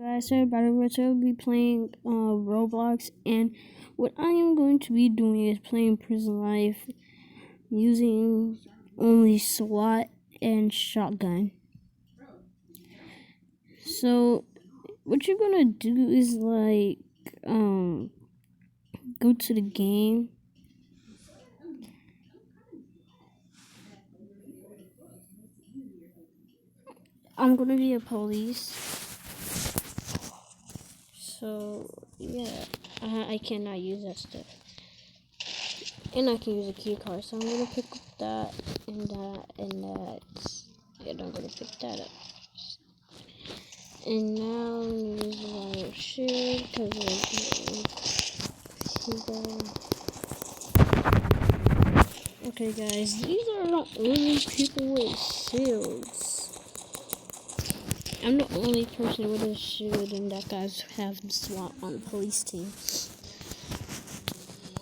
Guys, everybody, which I will be playing Roblox, and what I am going to be doing is playing Prison Life using only SWAT and shotgun. So, what you're gonna do is go to the game. I'm gonna be a police. So yeah, I cannot use that stuff. And I can use a key card, so I'm gonna pick up that and that and that. And I'm gonna pick that up. And now I'm gonna use my shield okay guys, these are the only people with shields. I'm the only person with a shield, and that guys have SWAT on the police team.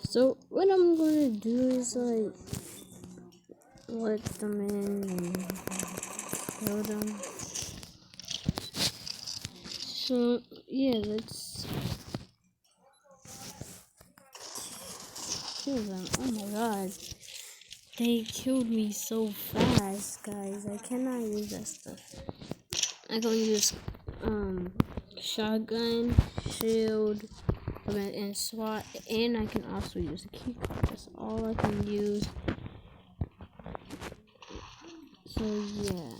So what I'm gonna do is let them in and kill them. So yeah, let's kill them. Oh my god, they killed me so fast, guys. I cannot use that stuff. I'm gonna use shotgun, shield, and SWAT, and I can also use a key card. That's all I can use. So yeah.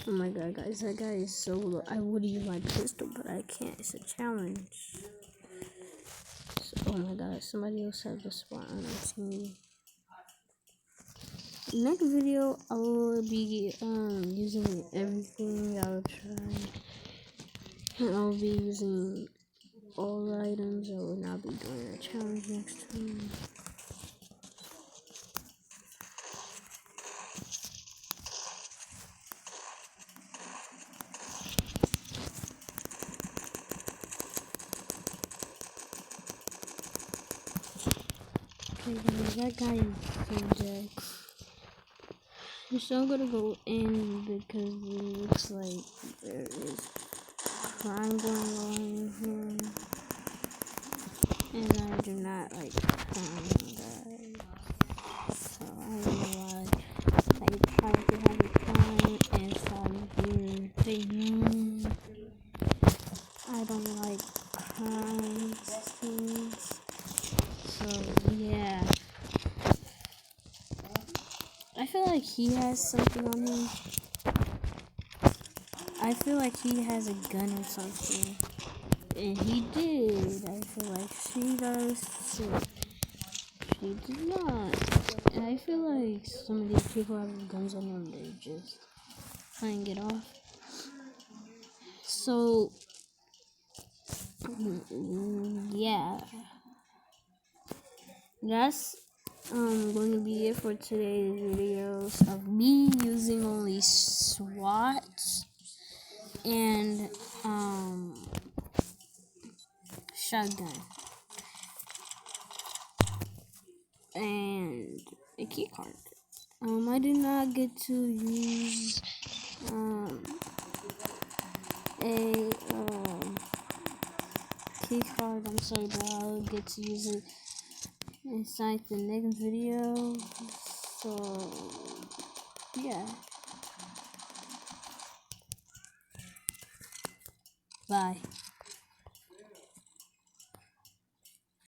Oh my god, guys, that guy is so low. I would use my pistol, but I can't. It's a challenge. So, oh my god, somebody else has the SWAT on our team. Next video, I will be using everything. I will try. I'll be using all the items. I will not be doing a challenge next time. Okay guys, that guy is so dead. So I'm gonna go in because it looks like there is crime going on in here. And I do not like crime, guys. So I don't know why I try to have a crime and fall here. They know I don't like crime things. So yeah. I feel like he has something on him. I feel like he has a gun or something. And he did. I feel like she does too. She did not. And I feel like some of these people have guns on them. They're just trying to get off. So, yeah. That's going to be it for today's videos of me using only SWAT and shotgun and a key card. I did not get to use a key card. I'm sorry, but I'll get to use it inside the next video. So yeah, bye.